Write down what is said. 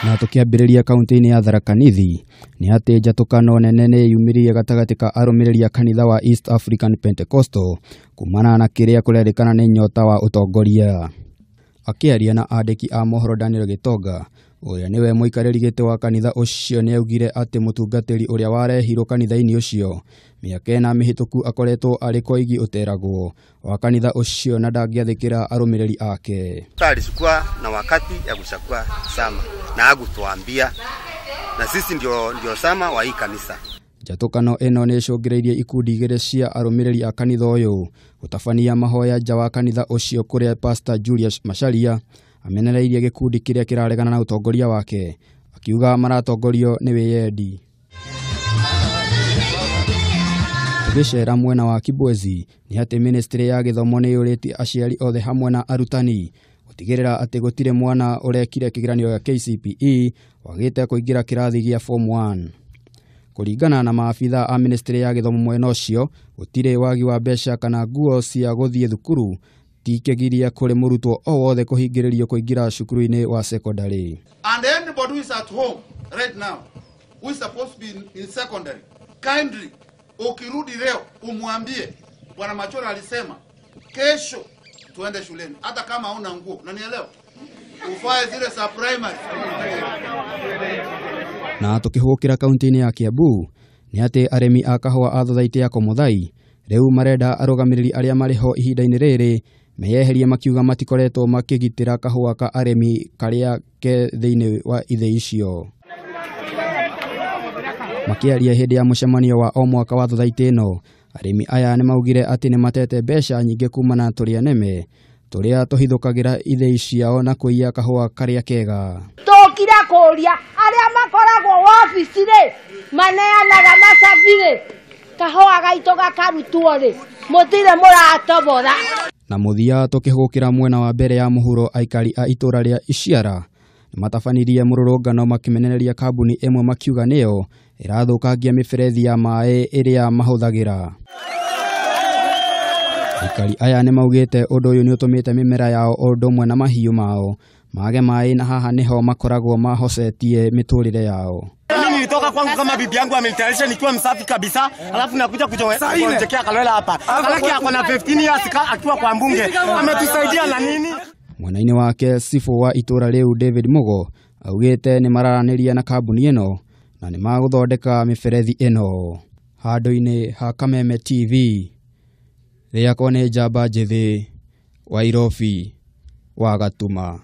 Na tukiambĩrĩria kaunti-inĩ ya Tharaka Nithi ni atĩ njatũkano nene nĩ yumirie gatagatĩ ka arũmĩrĩri a kanitha wa East African Pentecostal kumana na kĩrĩa kũrerĩkana nĩ nyota wa ũtongoria. Akĩaria na andĩki a mohoro Daniel Gitonga, ũrĩa niwe mũikarĩri gĩtĩ wa kanitha ũcio nĩ augire atĩ mũtungatĩri ũrĩa warehirwo kanitha-inĩ ũcio mĩaka ĩna mĩhĩtũku akoretwo arĩ kwa igi ũteragwo wa kanitha ũcio na ndangĩathĩkĩra arũmĩrĩri ake. Alikuwa na wakati ya kuchukua sama na hakutuambia, na sisi ndio sama wa hii kanisa. Njatũkano ĩno nĩ ĩcũngĩrĩirie ikundi igĩrĩ cia arũmĩrĩri a kanitha ũyũ gũtabania mahoya nja wa kanitha ũcio kũrĩa Pastor Julius Macharia amenereirie gĩkundi kĩrĩa kĩraregana na ũtongoria wake, akiuga maratongorio nĩ wĩyendi. Tũgĩcera mwena wa Kibwezi nĩ atĩ ministry ya gĩthomo nĩ yũrĩtie aciari othe hamwe na arutani gũtigĩrĩra atĩ gũtirĩ mwana ũrekire kĩgeranio gĩa KCPE wagĩte kũingĩra kĩrathi gĩa Form 1. Kũringana na maafitha a ministry ya gĩthomo mwena ũcio, gũtirĩ wagi wa mbeca kana nguo cia gũthiĩ thukuru tikĩgiria kũrĩ mũrutwo o wothe kũhingĩrĩrio kũingĩra cukuru-inĩ wa secondary. And anybody who is at home right now, who is supposed to be in secondary, kindly ukirudi leo umwambie Bwana Machora alisema kesho tuende shuleni hata kama huna nguo. Unanielewa? Ufae zile za primary. Na tukĩhũkĩra kaunti-inĩ ya Kiambu nĩ atĩ aremi a kahũa a Thothaitĩ ya Komuthai rĩu marenda arũgamĩrĩri arĩa marĩ ho ihinda-inĩ rĩrĩ meyeherie makiuga matikoretwo makĩgitĩra kahũa ka aremi karĩa ke thĩinĩ wa ithĩ icio. Makĩaria hĩndĩ ya mũcemanio wa o mwaka wa Thothaitĩ ĩno, aremi aya nĩ maugire atĩ nĩ matete mbeca nyingĩ kumana tũrĩa neme tũrĩa tũhithũkagĩra ithĩ ciao na kũiya kahũa karĩa kega. Tũkira kũria arĩa makoragwo wabici-rĩ maneanaga macabirĩ kahũa gaitũ gakarutwo rĩ mũtirĩ mũratobora. Na mũthia tũkĩhũkĩra mwena wa mbere ya mũhuro, aikari a itũra rĩa Iciara nĩ matabanirie mũrũrũngano makĩmenereria kambuni ĩmwe makiuga nĩyo ĩrathũkangia mĩberethi ya maĩ ĩrĩa mahũthagĩra. Aikari aya nĩ maugĩte ũndũ ũyũ nĩ ũtũmĩte mĩmera yao o ũndũ ũmwe na mahiũ mao mage maĩ, na haha niho makoragwo mahocetie mĩtũrĩre yao. Mimi nilitoka kwangu kama bibi yangu amenitayarisha nikiwa msafi kabisa, alafu nakuja kuchekea Kalwela hapa. Kalaki ako na 15 years akiwa kwa mbunge. Ametusaidia na nini? Mwena-inĩ wake sifu wa itũra rĩu David Mugo augĩte nĩ mararanĩria na kambuni ĩno na nĩ magũthondeka mĩberethi ĩno. Handũ-inĩ ha Kameme TV rĩakwa nĩ Njamba Njĩthĩ wa Nairobi wa Gatuma.